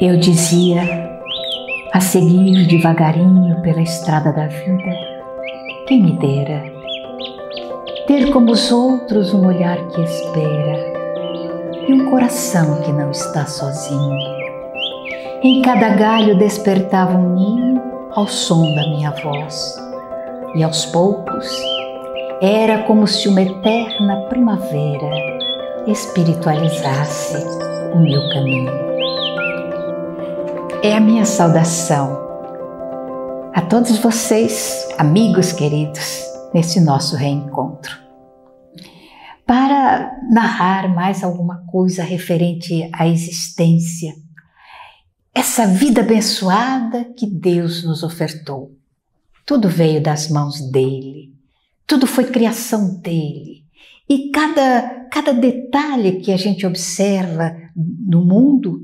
Eu dizia, a seguir devagarinho pela estrada da vida, quem me dera ter como os outros um olhar que espera e um coração que não está sozinho. Em cada galho despertava um ninho ao som da minha voz, e aos poucos era como se uma eterna primavera espiritualizasse o meu caminho. É a minha saudação a todos vocês, amigos queridos, nesse nosso reencontro, para narrar mais alguma coisa referente à existência, essa vida abençoada que Deus nos ofertou. Tudo veio das mãos dele, tudo foi criação dele, e cada detalhe que a gente observa no mundo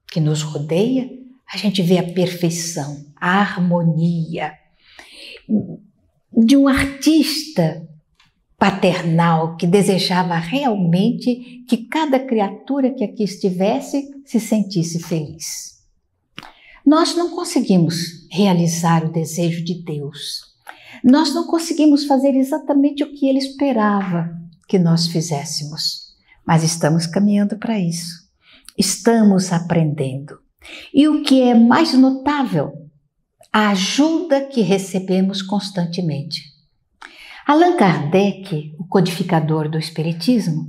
que nos rodeia, a gente vê a perfeição, a harmonia de um artista paternal que desejava realmente que cada criatura que aqui estivesse se sentisse feliz. Nós não conseguimos realizar o desejo de Deus. Nós não conseguimos fazer exatamente o que Ele esperava que nós fizéssemos, mas estamos caminhando para isso. Estamos aprendendo. E o que é mais notável, a ajuda que recebemos constantemente. Allan Kardec, o codificador do Espiritismo,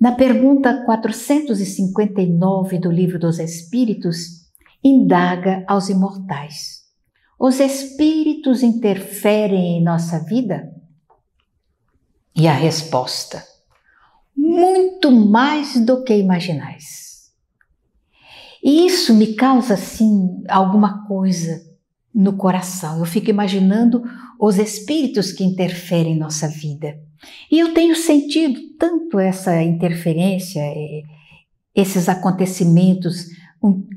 na pergunta 459 do Livro dos Espíritos, indaga aos imortais: os espíritos interferem em nossa vida? E a resposta: muito mais do que imaginais. E isso me causa, assim, alguma coisa no coração. Eu fico imaginando os espíritos que interferem em nossa vida. E eu tenho sentido tanto essa interferência, esses acontecimentos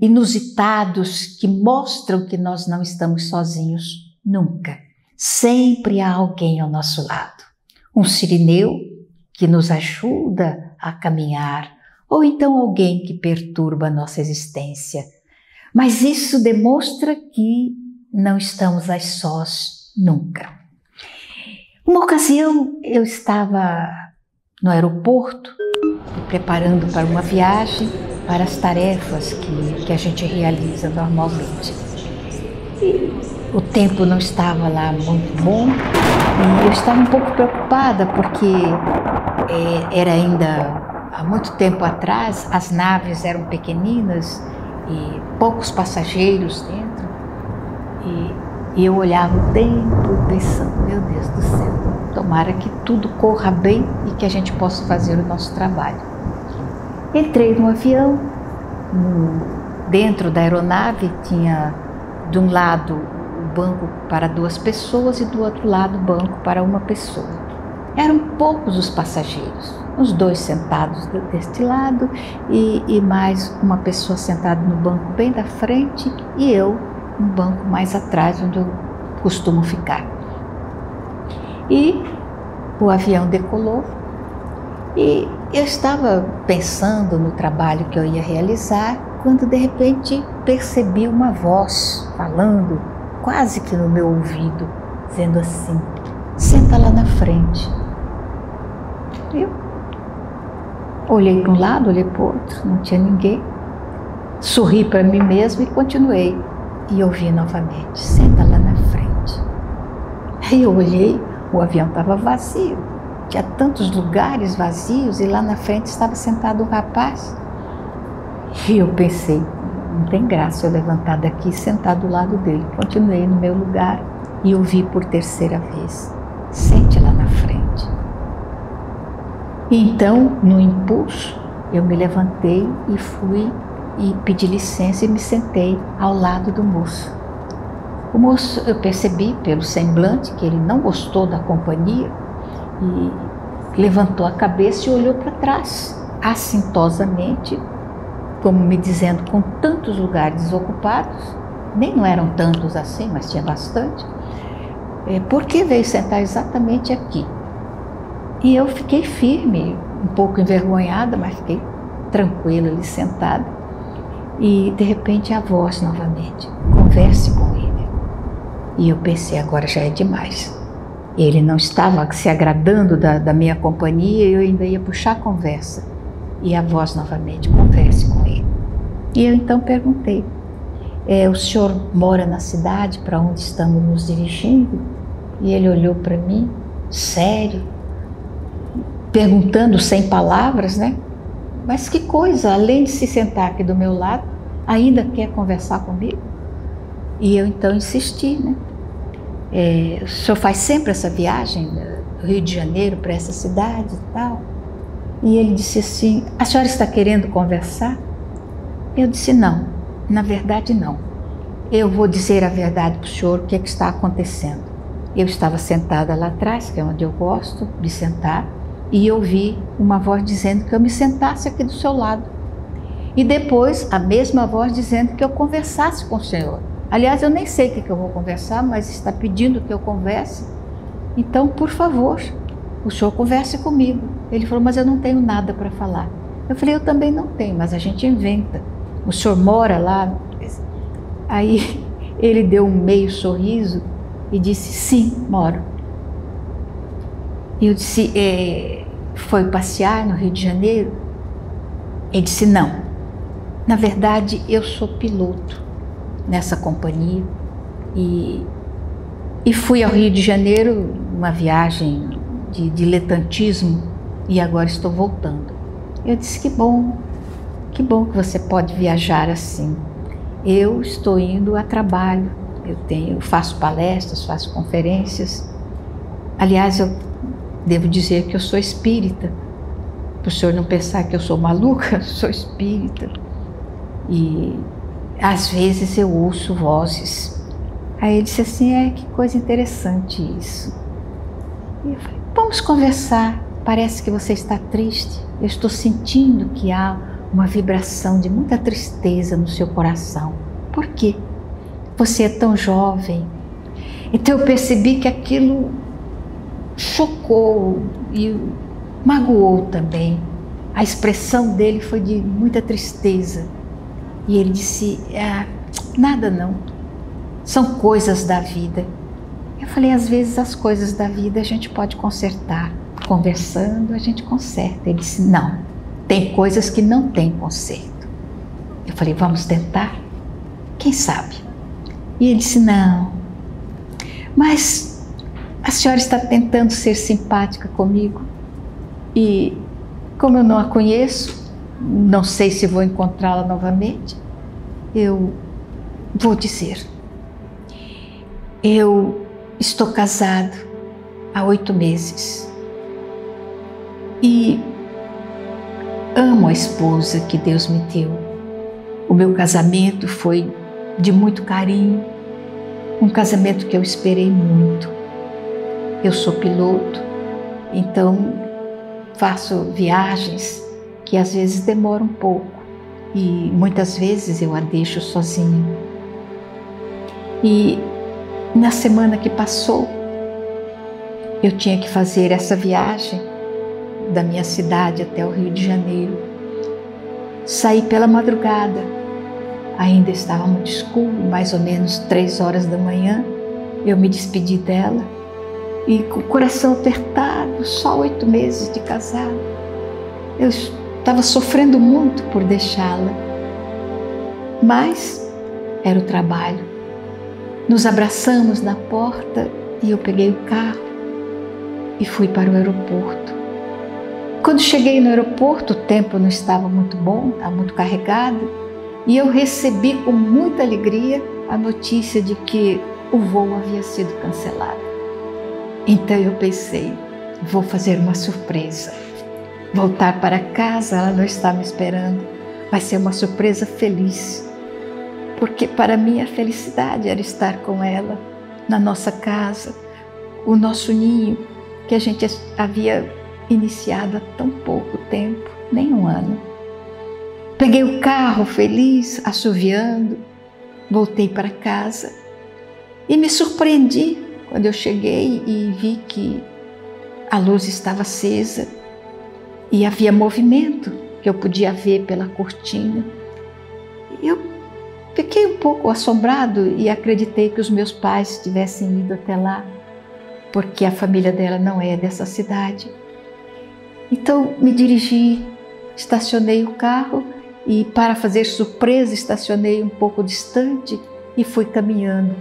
inusitados que mostram que nós não estamos sozinhos nunca. Sempre há alguém ao nosso lado. Um sirineu que nos ajuda a caminhar, ou então alguém que perturba a nossa existência. Mas isso demonstra que não estamos a sós nunca. Uma ocasião eu estava no aeroporto, me preparando para uma viagem, para as tarefas que a gente realiza normalmente. E o tempo não estava lá muito bom e eu estava um pouco preocupada porque era ainda há muito tempo atrás, as naves eram pequeninas e poucos passageiros dentro. E eu olhava o tempo pensando, meu Deus do céu, tomara que tudo corra bem e que a gente possa fazer o nosso trabalho. Entrei no avião, dentro da aeronave tinha de um lado o banco para 2 pessoas e do outro lado o banco para 1 pessoa. Eram poucos os passageiros, os 2 sentados deste lado e mais uma pessoa sentada no banco bem da frente e eu no banco mais atrás, onde eu costumo ficar. E o avião decolou e eu estava pensando no trabalho que eu ia realizar quando de repente percebi uma voz falando quase que no meu ouvido, dizendo assim: senta lá na frente. Eu olhei para um lado, olhei para o outro, não tinha ninguém. Sorri para mim mesmo e continuei. E ouvi novamente: senta lá na frente. Aí eu olhei, o avião estava vazio. Tinha tantos lugares vazios e lá na frente estava sentado um rapaz. E eu pensei, não tem graça eu levantar daqui e sentar do lado dele. Continuei no meu lugar e ouvi por terceira vez: sente lá na frente. E então, no impulso, eu me levantei e fui e pedi licença e me sentei ao lado do moço. O moço, eu percebi pelo semblante que ele não gostou da companhia e levantou a cabeça e olhou para trás, assintosamente, como me dizendo, com tantos lugares ocupados, nem não eram tantos assim, mas tinha bastante, por que veio sentar exatamente aqui? E eu fiquei firme, um pouco envergonhada, mas fiquei tranquila ali sentada. E de repente a voz novamente, converse com ele. E eu pensei, agora já é demais. Ele não estava se agradando da minha companhia e eu ainda ia puxar a conversa. E a voz novamente, converse com ele. E eu então perguntei, o senhor mora na cidade para onde estamos nos dirigindo? E ele olhou para mim, sério, perguntando sem palavras, né? Mas que coisa, além de se sentar aqui do meu lado, ainda quer conversar comigo? E eu então insisti, né? O senhor faz sempre essa viagem do Rio de Janeiro para essa cidade e tal? E ele disse assim, a senhora está querendo conversar? Eu disse, não, na verdade não. Eu vou dizer a verdade para o senhor, o que é que está acontecendo. Eu estava sentada lá atrás, que é onde eu gosto de sentar, e ouvi uma voz dizendo que eu me sentasse aqui do seu lado. E depois a mesma voz dizendo que eu conversasse com o senhor. Aliás, eu nem sei o que eu vou conversar, mas está pedindo que eu converse. Então, por favor, o senhor converse comigo. Ele falou, mas eu não tenho nada para falar. Eu falei, eu também não tenho, mas a gente inventa. O senhor mora lá? Aí ele deu um meio sorriso e disse, sim, moro. E eu disse, foi passear no Rio de Janeiro? Ele disse, não. Na verdade, eu sou piloto nessa companhia e fui ao Rio de Janeiro, uma viagem de diletantismo, e agora estou voltando. Eu disse, que bom que você pode viajar assim. Eu estou indo a trabalho, eu faço palestras, faço conferências. Aliás, eu devo dizer que eu sou espírita, para o senhor não pensar que eu sou maluca, eu sou espírita. E às vezes eu ouço vozes. Aí ele disse assim, que coisa interessante isso. E eu falei, vamos conversar, parece que você está triste. Eu estou sentindo que há uma vibração de muita tristeza no seu coração. Por quê? Você é tão jovem. Então eu percebi que aquilo chocou e magoou também. A expressão dele foi de muita tristeza. E ele disse, nada não, são coisas da vida. Eu falei, às vezes as coisas da vida a gente pode consertar. Conversando a gente conserta. Ele disse, não, tem coisas que não tem conserto. Eu falei, vamos tentar? Quem sabe? E ele disse, não, mas a senhora está tentando ser simpática comigo e como eu não a conheço, não sei se vou encontrá-la novamente, eu vou dizer. Eu estou casado há 8 meses e amo a esposa que Deus me deu. O meu casamento foi de muito carinho, um casamento que eu esperei muito. Eu sou piloto, então faço viagens que às vezes demoram um pouco e muitas vezes eu a deixo sozinha. E na semana que passou, eu tinha que fazer essa viagem da minha cidade até o Rio de Janeiro. Saí pela madrugada, ainda estava muito escuro, mais ou menos 3 horas da manhã. Eu me despedi dela e com o coração apertado, só 8 meses de casado. Eu estava sofrendo muito por deixá-la, mas era o trabalho. Nos abraçamos na porta e eu peguei o carro e fui para o aeroporto. Quando cheguei no aeroporto, o tempo não estava muito bom, estava muito carregado, e eu recebi com muita alegria a notícia de que o voo havia sido cancelado. Então eu pensei, vou fazer uma surpresa. Voltar para casa, ela não está me esperando. Vai ser uma surpresa feliz. Porque para mim a felicidade era estar com ela, na nossa casa, o nosso ninho, que a gente havia iniciado há tão pouco tempo, nem 1 ano. Peguei o carro feliz, assoviando, voltei para casa e me surpreendi quando eu cheguei e vi que a luz estava acesa e havia movimento que eu podia ver pela cortina. Eu fiquei um pouco assombrado e acreditei que os meus pais tivessem ido até lá, porque a família dela não é dessa cidade. Então me dirigi, estacionei o carro e, para fazer surpresa, estacionei um pouco distante e fui caminhando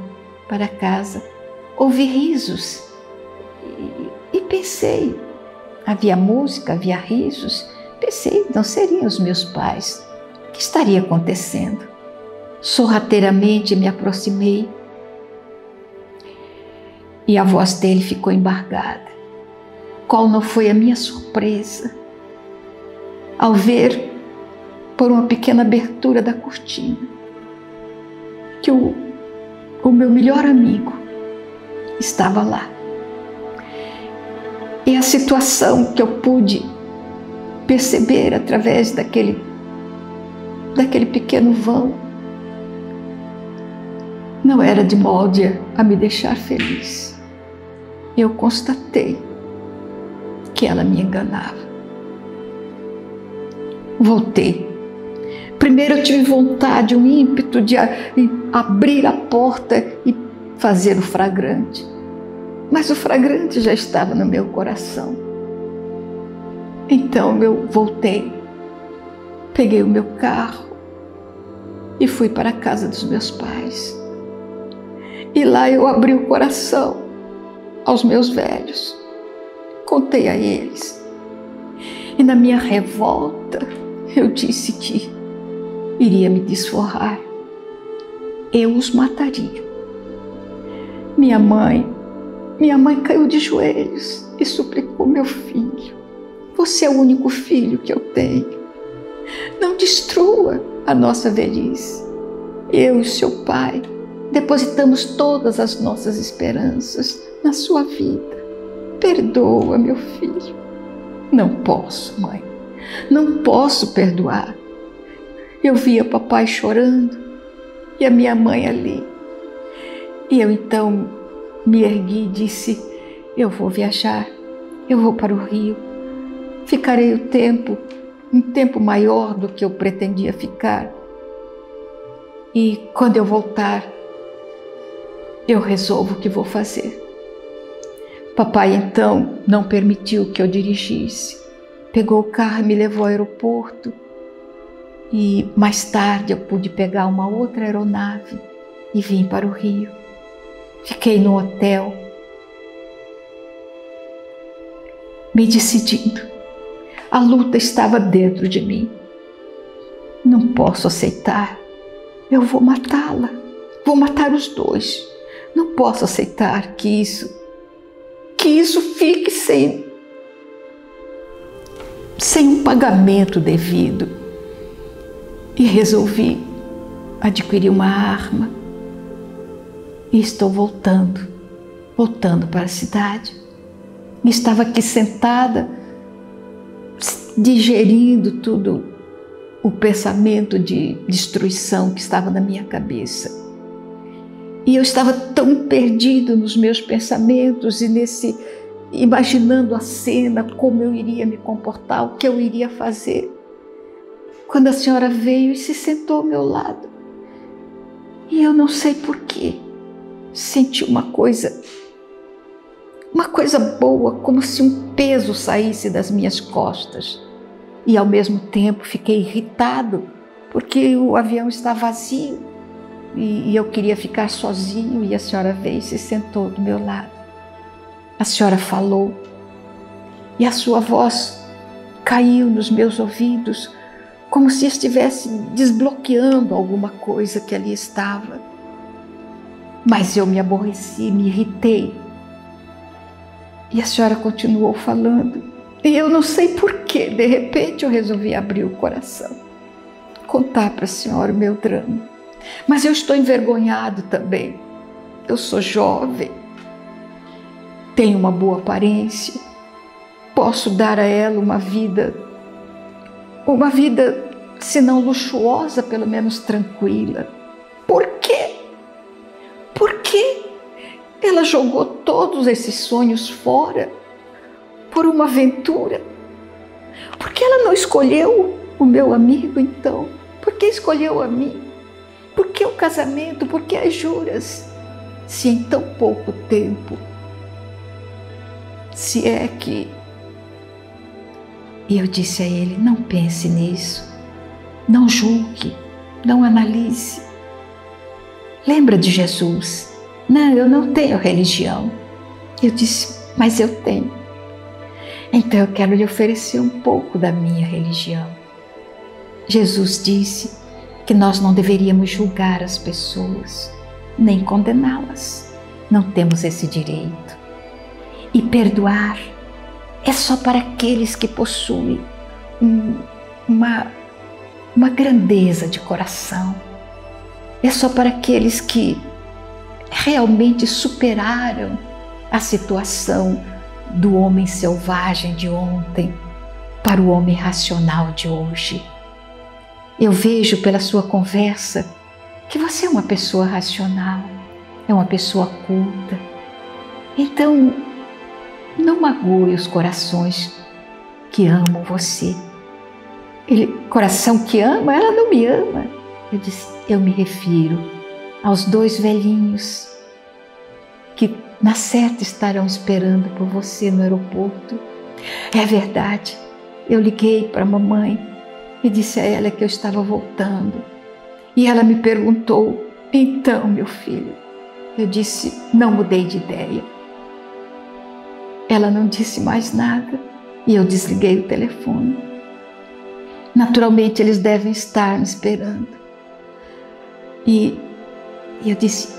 para casa. Ouvi risos e pensei, havia música, havia risos, pensei, não seriam os meus pais. O que estaria acontecendo? Sorrateiramente me aproximei e a voz dele ficou embargada. Qual não foi a minha surpresa ao ver, por uma pequena abertura da cortina, que o meu melhor amigo estava lá. E a situação que eu pude perceber através daquele pequeno vão não era de molde a me deixar feliz. Eu constatei que ela me enganava. Voltei. Primeiro eu tive vontade, um ímpeto de abrir a porta e fazer o flagrante. Mas o flagrante já estava no meu coração. Então eu voltei, peguei o meu carro e fui para a casa dos meus pais. E lá eu abri o coração aos meus velhos, contei a eles. E na minha revolta eu disse que iria me desforrar. Eu os mataria. Minha mãe caiu de joelhos e suplicou: meu filho, você é o único filho que eu tenho. Não destrua a nossa velhice. Eu e seu pai depositamos todas as nossas esperanças na sua vida. Perdoa, meu filho. Não posso, mãe. Não posso perdoar. Eu via papai chorando e a minha mãe ali. E eu então me ergui e disse: eu vou viajar, eu vou para o Rio. Ficarei um tempo maior do que eu pretendia ficar. E quando eu voltar, eu resolvo o que vou fazer. Papai então não permitiu que eu dirigisse. Pegou o carro e me levou ao aeroporto. E mais tarde eu pude pegar uma outra aeronave e vim para o Rio. Fiquei no hotel, me decidindo. A luta estava dentro de mim. Não posso aceitar. Eu vou matá-la. Vou matar os dois. Não posso aceitar que isso fique sem um pagamento devido. E resolvi adquirir uma arma. E estou voltando para a cidade. E estava aqui sentada, digerindo tudo o pensamento de destruição que estava na minha cabeça. E eu estava tão perdido nos meus pensamentos e imaginando a cena, como eu iria me comportar, o que eu iria fazer, quando a senhora veio e se sentou ao meu lado. E eu não sei porquê, senti uma coisa boa, como se um peso saísse das minhas costas. E ao mesmo tempo fiquei irritado, porque o avião está vazio e eu queria ficar sozinho, e a senhora veio e se sentou do meu lado. A senhora falou e a sua voz caiu nos meus ouvidos, como se estivesse desbloqueando alguma coisa que ali estava. Mas eu me aborreci, me irritei. E a senhora continuou falando. E eu não sei porquê, de repente eu resolvi abrir o coração, contar para a senhora o meu drama. Mas eu estou envergonhado também. Eu sou jovem, tenho uma boa aparência, posso dar a ela uma vida, se não luxuosa, pelo menos tranquila. Por quê? Por que ela jogou todos esses sonhos fora por uma aventura? Por que ela não escolheu o meu amigo então? Por que escolheu a mim? Por que o casamento? Por que as juras? Se em tão pouco tempo, se é que... E eu disse a ele, não pense nisso, não julgue, não analise. Lembra de Jesus? Não, eu não tenho religião. Eu disse, mas eu tenho. Então eu quero lhe oferecer um pouco da minha religião. Jesus disse que nós não deveríamos julgar as pessoas, nem condená-las. Não temos esse direito. E perdoar é só para aqueles que possuem uma grandeza de coração. É só para aqueles que realmente superaram a situação do homem selvagem de ontem para o homem racional de hoje. Eu vejo pela sua conversa que você é uma pessoa racional, é uma pessoa culta. Então, não magoe os corações que amam você. Coração que ama, ela não me ama. Eu disse, eu me refiro aos 2 velhinhos que na certa estarão esperando por você no aeroporto. É verdade, eu liguei para a mamãe e disse a ela que eu estava voltando. E ela me perguntou, então, meu filho? Eu disse, não mudei de ideia. Ela não disse mais nada e eu desliguei o telefone. Naturalmente, eles devem estar me esperando. E eu disse,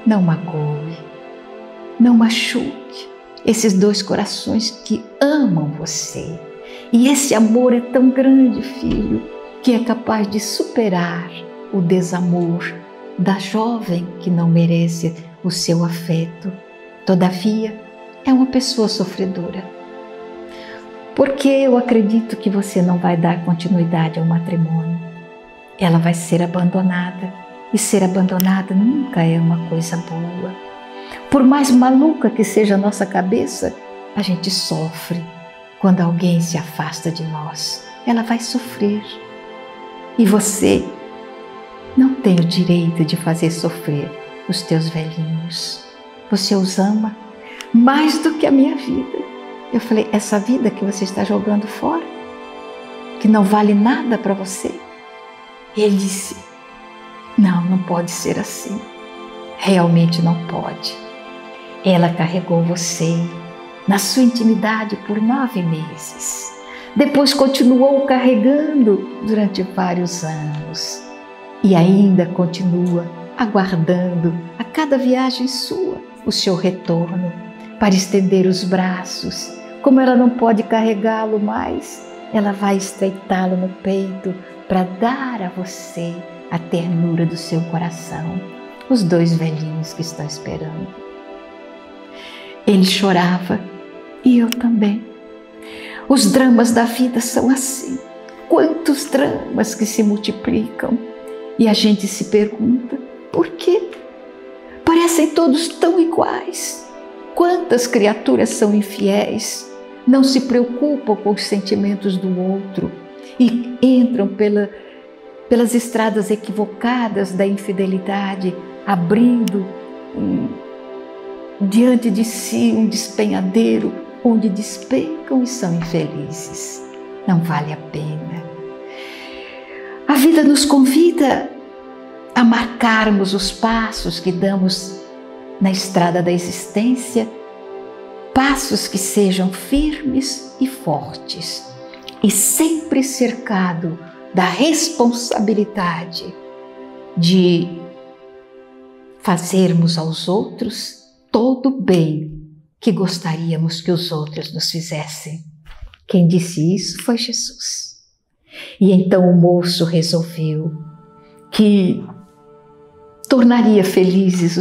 não magoe, não machuque esses 2 corações que amam você. E esse amor é tão grande, filho, que é capaz de superar o desamor da jovem que não merece o seu afeto. Todavia, é uma pessoa sofredora. Porque eu acredito que você não vai dar continuidade ao matrimônio. Ela vai ser abandonada. E ser abandonada nunca é uma coisa boa. Por mais maluca que seja a nossa cabeça, a gente sofre quando alguém se afasta de nós. Ela vai sofrer. E você não tem o direito de fazer sofrer os teus velhinhos. Você os ama mais do que a minha vida. Eu falei, essa vida que você está jogando fora, que não vale nada para você. Ele disse, não pode ser assim. Realmente não pode. Ela carregou você na sua intimidade por 9 meses. Depois continuou carregando durante vários anos. E ainda continua aguardando a cada viagem sua o seu retorno para estender os braços. Como ela não pode carregá-lo mais, ela vai estreitá-lo no peito para dar a você a ternura do seu coração. Os 2 velhinhos que estão esperando. Ele chorava e eu também. Os dramas da vida são assim. Quantos dramas que se multiplicam. E a gente se pergunta, por quê? Parecem todos tão iguais. Quantas criaturas são infiéis, não se preocupam com os sentimentos do outro e entram pelas estradas equivocadas da infidelidade, abrindo diante de si um despenhadeiro onde despencam e são infelizes. Não vale a pena. A vida nos convida a marcarmos os passos que damos na estrada da existência, passos que sejam firmes e fortes, e sempre cercado da responsabilidade de fazermos aos outros todo o bem que gostaríamos que os outros nos fizessem. Quem disse isso foi Jesus. E então o moço resolveu que tornaria felizes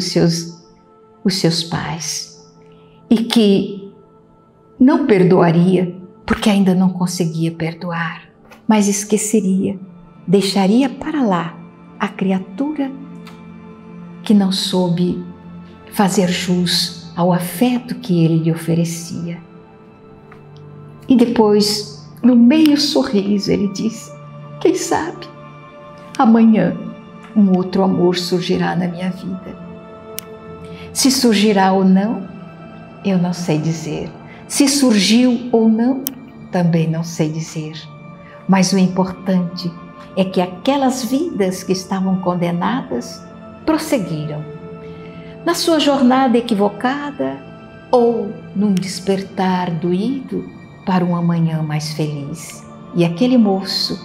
os seus pais e que não perdoaria porque ainda não conseguia perdoar, mas esqueceria, deixaria para lá a criatura que não soube fazer jus ao afeto que ele lhe oferecia. E depois, no meio sorriso, ele disse, quem sabe, amanhã um outro amor surgirá na minha vida. Se surgirá ou não, eu não sei dizer. Se surgiu ou não, também não sei dizer. Mas o importante é que aquelas vidas que estavam condenadas prosseguiram na sua jornada equivocada ou num despertar doído para um amanhã mais feliz. E aquele moço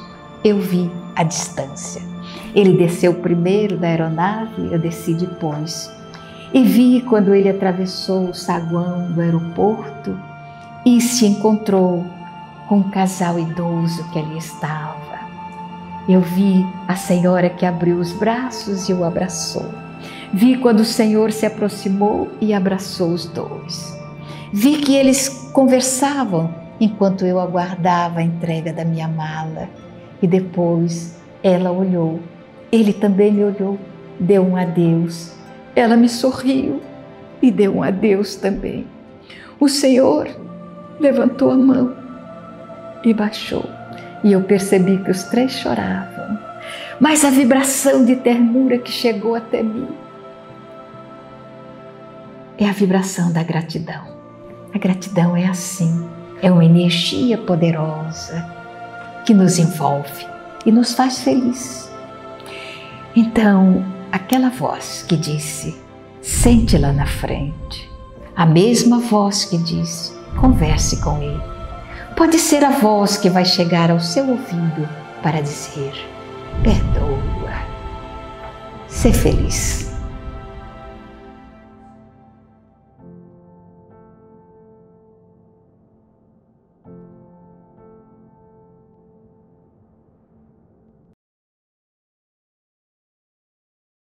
eu vi à distância. Ele desceu primeiro da aeronave, eu desci depois. E vi quando ele atravessou o saguão do aeroporto e se encontrou com um casal idoso que ali estava. Eu vi a senhora que abriu os braços e o abraçou. Vi quando o Senhor se aproximou e abraçou os dois. Vi que eles conversavam enquanto eu aguardava a entrega da minha mala. E depois ela olhou, ele também me olhou, deu um adeus. Ela me sorriu e deu um adeus também. O Senhor levantou a mão e baixou. E eu percebi que os três choravam. Mas a vibração de ternura que chegou até mim é a vibração da gratidão. A gratidão é assim, é uma energia poderosa que nos envolve e nos faz feliz. Então, aquela voz que disse, sente lá na frente, a mesma voz que disse, converse com ele, pode ser a voz que vai chegar ao seu ouvido para dizer, perdoa, ser feliz.